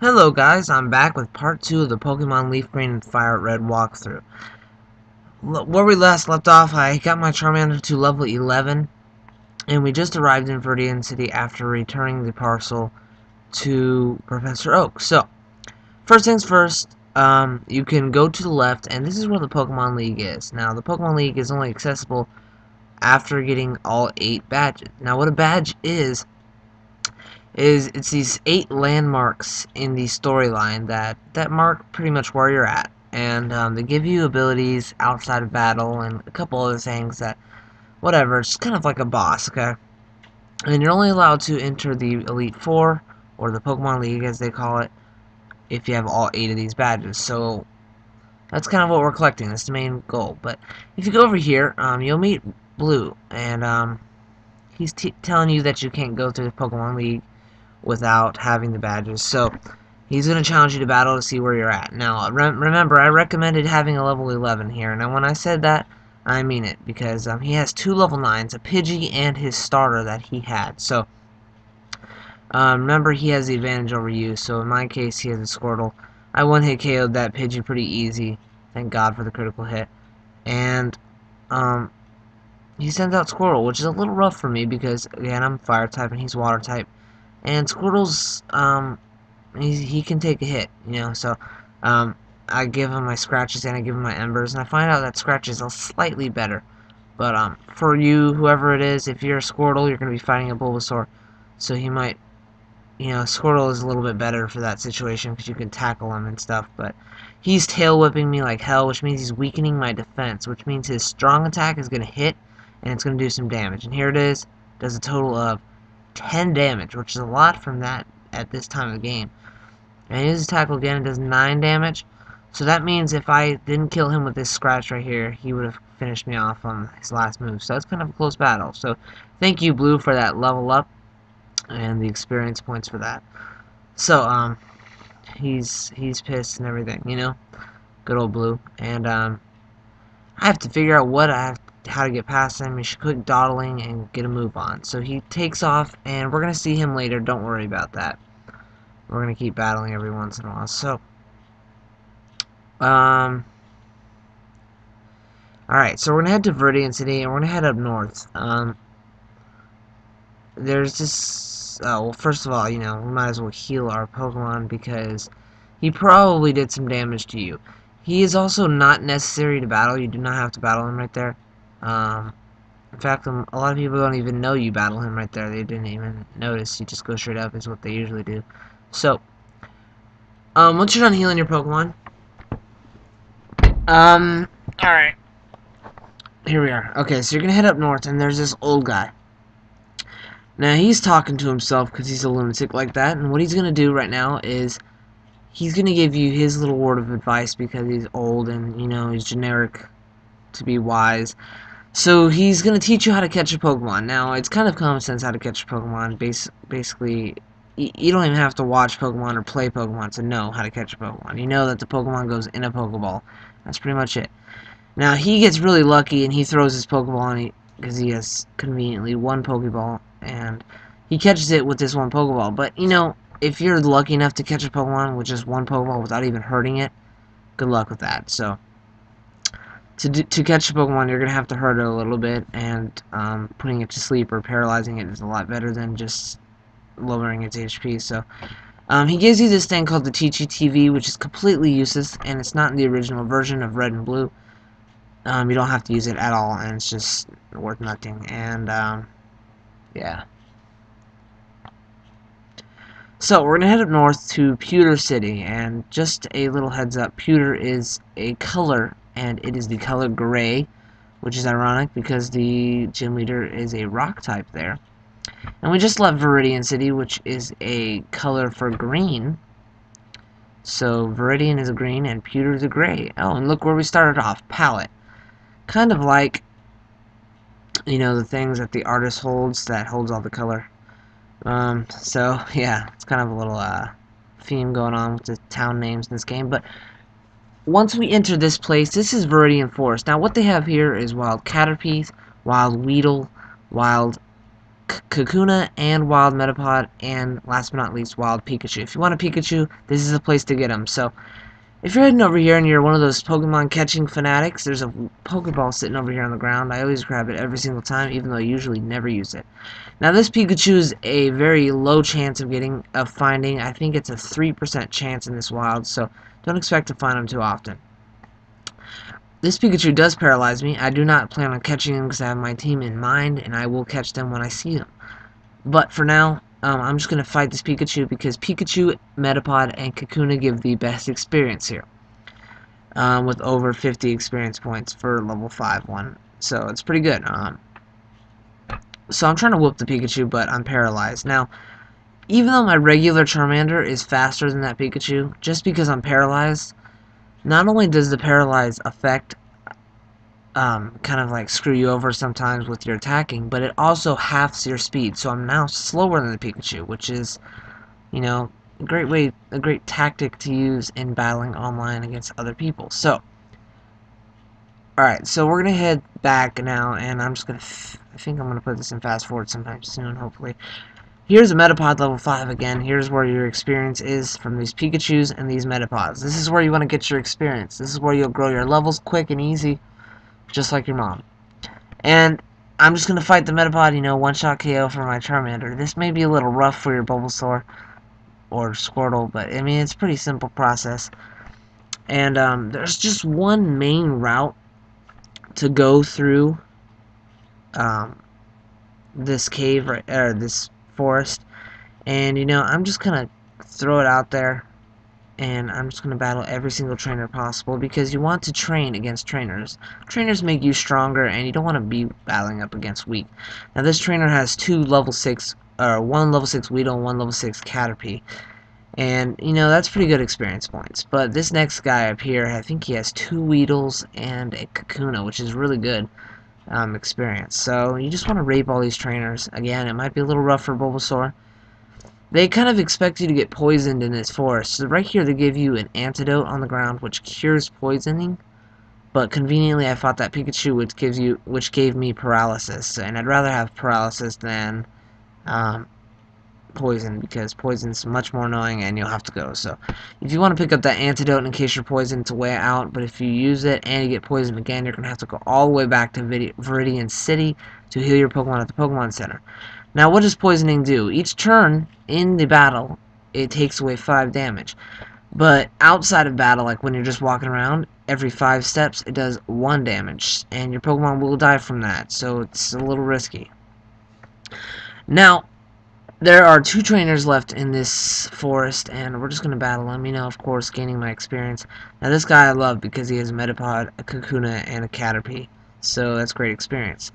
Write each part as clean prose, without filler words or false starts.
Hello guys, I'm back with part 2 of the Pokemon Leaf Green and Fire Red walkthrough. Where we last left off, I got my Charmander to level 11, and we just arrived in Viridian City after returning the parcel to Professor Oak. So, first things first, you can go to the left, and this is where the Pokemon League is. Now, the Pokemon League is only accessible after getting all 8 badges. Now, what a badge is it's these 8 landmarks in the storyline that mark pretty much where you're at, and they give you abilities outside of battle and a couple other things that whatever. It's kind of like a boss, okay? And you're only allowed to enter the Elite Four, or the Pokemon League as they call it, if you have all 8 of these badges. So that's kind of what we're collecting. That's the main goal. But if you go over here, you'll meet Blue, and he's telling you that you can't go through the Pokemon League without having the badges. So he's going to challenge you to battle to see where you're at. Now, remember, I recommended having a level 11 here. Now, when I said that, I mean it, because he has 2 level 9s, a Pidgey and his starter that he had. So, remember, he has the advantage over you. So, in my case, he has a Squirtle. I one-hit KO'd that Pidgey pretty easy. Thank God for the critical hit. And, he sends out Squirtle, which is a little rough for me because, again, I'm Fire type and he's Water type. And Squirtle's, he can take a hit, you know, so, I give him my Scratches and I give him my Embers, and I find out that Scratches are slightly better. But, for you, whoever it is, if you're a Squirtle, you're going to be fighting a Bulbasaur, so he might, you know, Squirtle is a little bit better for that situation, because you can tackle him and stuff, but he's tail whipping me like hell, which means he's weakening my defense, which means his strong attack is going to hit, and it's going to do some damage, and here it is, does a total of 10 damage, which is a lot from that at this time of the game. And his tackle again does 9 damage. So that means if I didn't kill him with this scratch right here, he would have finished me off on his last move. So that's kind of a close battle. So thank you, Blue, for that level up and the experience points for that. So he's pissed and everything, you know. Good old Blue. And I have to figure out how to get past him. You should quit dawdling and get a move on. So he takes off, and we're going to see him later. Don't worry about that. We're going to keep battling every once in a while. So, alright, so we're going to head to Viridian City, and we're going to head up north. There's this, well, first of all, you know, we might as well heal our Pokemon, because he probably did some damage to you. He is also not necessary to battle. You do not have to battle him right there. In fact, a lot of people don't even know you battle him right there. They didn't even notice. You just go straight up is what they usually do. So, once you're done healing your Pokemon, alright. Here we are. Okay, so you're gonna head up north, and there's this old guy. Now, he's talking to himself because he's a lunatic like that, and what he's gonna do right now is he's gonna give you his little word of advice because he's old and, you know, he's generic to be wise. So he's going to teach you how to catch a Pokemon. Now, it's kind of common sense how to catch a Pokemon. Basically, you don't even have to watch Pokemon or play Pokemon to know how to catch a Pokemon. You know that the Pokemon goes in a Pokeball. That's pretty much it. Now, he gets really lucky, and he throws his Pokeball because he has conveniently one Pokeball, and he catches it with this one Pokeball. But, you know, if you're lucky enough to catch a Pokemon with just one Pokeball without even hurting it, good luck with that. So, to catch a Pokemon, you're going to have to hurt it a little bit, and putting it to sleep or paralyzing it is a lot better than just lowering its HP. So, he gives you this thing called the Teachy TV, which is completely useless, and it's not in the original version of Red and Blue. You don't have to use it at all, and it's just worth nothing. And, yeah. So, we're going to head up north to Pewter City, and just a little heads up, Pewter is a color, and it is the color gray, which is ironic because the gym leader is a rock type there. And we just left Viridian City, which is a color for green. So Viridian is a green and Pewter is a gray. Oh, and look where we started off, palette. Kind of like, you know, the things that the artist holds that holds all the color. So yeah, it's kind of a little theme going on with the town names in this game, but once we enter this place, this is Viridian Forest. Now, what they have here is wild Caterpies, wild Weedle, wild Kakuna and Wild Metapod, and last but not least, Wild Pikachu. If you want a Pikachu, this is the place to get them. So, if you're heading over here and you're one of those Pokemon catching fanatics, there's a Pokeball sitting over here on the ground. I always grab it every single time, even though I usually never use it. Now, this Pikachu is a very low chance of finding. I think it's a 3% chance in this wild, so don't expect to find them too often. This Pikachu does paralyze me. I do not plan on catching them because I have my team in mind, and I will catch them when I see them. But for now, I'm just going to fight this Pikachu because Pikachu, Metapod, and Kakuna give the best experience here. With over 50 experience points for level 5 one. So it's pretty good. So I'm trying to whoop the Pikachu, but I'm paralyzed. Now, even though my regular Charmander is faster than that Pikachu, just because I'm paralyzed, not only does the paralyze effect kind of like screw you over sometimes with your attacking, but it also halves your speed. So I'm now slower than the Pikachu, which is, you know, a great tactic to use in battling online against other people. So, alright, so we're gonna head back now, and I'm just gonna, I think I'm gonna put this in fast forward sometime soon, hopefully. Here's a Metapod level 5 again. Here's where your experience is from these Pikachus and these Metapods. This is where you want to get your experience. This is where you'll grow your levels quick and easy, just like your mom. And I'm just going to fight the Metapod, you know, one-shot KO for my Charmander. This may be a little rough for your Bulbasaur or Squirtle, but, I mean, it's a pretty simple process. And there's just one main route to go through this cave, or this forest, and you know, I'm just gonna throw it out there, and I'm just gonna battle every single trainer possible, because you want to train against trainers. Trainers make you stronger, and you don't want to be battling up against weak. Now this trainer has one level 6 Weedle and one level 6 Caterpie, and you know, that's pretty good experience points. But this next guy up here, I think he has 2 Weedles and a Kakuna, which is really good experience. So you just want to rape all these trainers. Again, it might be a little rough for Bulbasaur. They kind of expect you to get poisoned in this forest. So right here they give you an antidote on the ground which cures poisoning. But conveniently I fought that Pikachu which gave me paralysis. And I'd rather have paralysis than poison, because poison's much more annoying and you'll have to go. So if you want to pick up that antidote in case you're poisoned, it's a way out, but if you use it and you get poisoned again, you're going to have to go all the way back to Viridian City to heal your Pokemon at the Pokemon Center. Now what does poisoning do? Each turn in the battle it takes away 5 damage, but outside of battle, like when you're just walking around, every 5 steps it does 1 damage, and your Pokemon will die from that, so it's a little risky. Now there are 2 trainers left in this forest, and we're just going to battle them, you know, of course, gaining my experience. Now, this guy I love because he has a Metapod, a Kakuna, and a Caterpie, so that's great experience.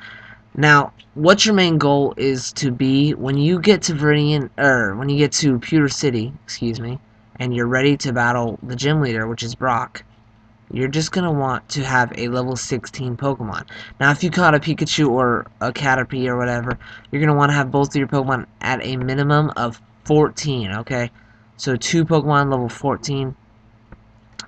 Now, what your main goal is to be, when you get to when you get to Pewter City, excuse me, and you're ready to battle the gym leader, which is Brock, you're just going to want to have a level 16 Pokemon. Now, if you caught a Pikachu or a Caterpie or whatever, you're going to want to have both of your Pokemon at a minimum of 14, okay? So 2 Pokemon level 14.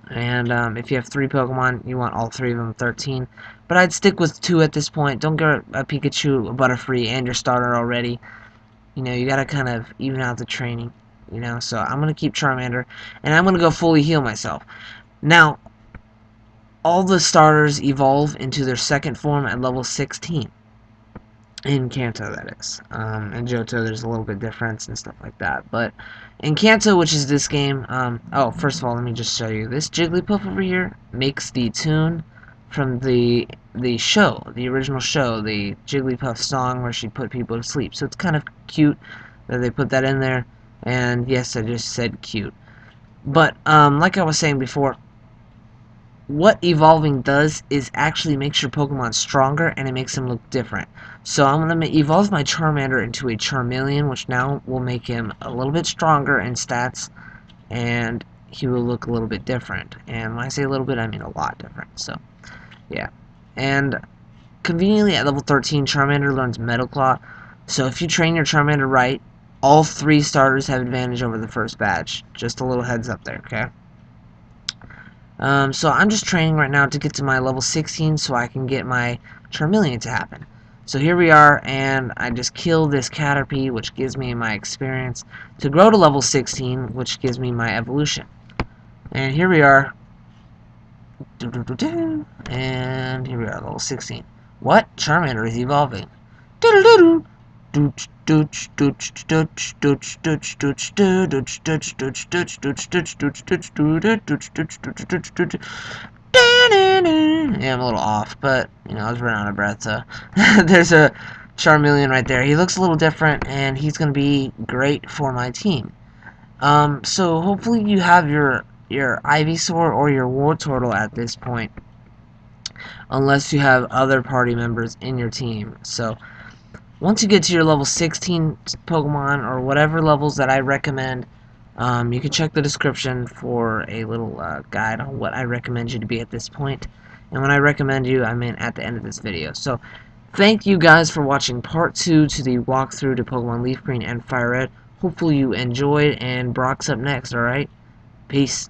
And if you have 3 Pokemon, you want all 3 of them 13. But I'd stick with 2 at this point. Don't get a Pikachu, a Butterfree, and your starter already. You know, you got to kind of even out the training. You know, so I'm going to keep Charmander. And I'm going to go fully heal myself. Now, all the starters evolve into their second form at level 16. In Kanto, that is. In Johto, there's a little bit difference and stuff like that. But in Kanto, which is this game, oh, first of all, let me just show you. This Jigglypuff over here makes the tune from the show, the original show, the Jigglypuff song where she put people to sleep. So it's kind of cute that they put that in there. And yes, I just said cute. But, like I was saying before, what evolving does is actually makes your Pokemon stronger, and it makes them look different. So I'm going to evolve my Charmander into a Charmeleon, which now will make him a little bit stronger in stats, and he will look a little bit different. And when I say a little bit, I mean a lot different. So, yeah. And conveniently at level 13, Charmander learns Metal Claw. So if you train your Charmander right, all 3 starters have advantage over the first batch. Just a little heads up there, okay? So I'm just training right now to get to my level 16 so I can get my Charmeleon to happen. So here we are, and I just kill this Caterpie, which gives me my experience to grow to level 16, which gives me my evolution. And here we are. And here we are, level 16. What? Charmander is evolving. Yeah, I'm a little off, but, you know, I was running out of breath, so. There's a Charmeleon right there. He looks a little different, and he's going to be great for my team. So hopefully you have your Ivysaur or your Wartortle at this point, unless you have other party members in your team. So once you get to your level 16 Pokemon, or whatever levels that I recommend, you can check the description for a little guide on what I recommend you to be at this point. And when I recommend you, I mean at the end of this video. So thank you guys for watching part 2 to the walkthrough to Pokemon Leaf Green and Fire Red. Hopefully you enjoyed, and Brock's up next, alright? Peace.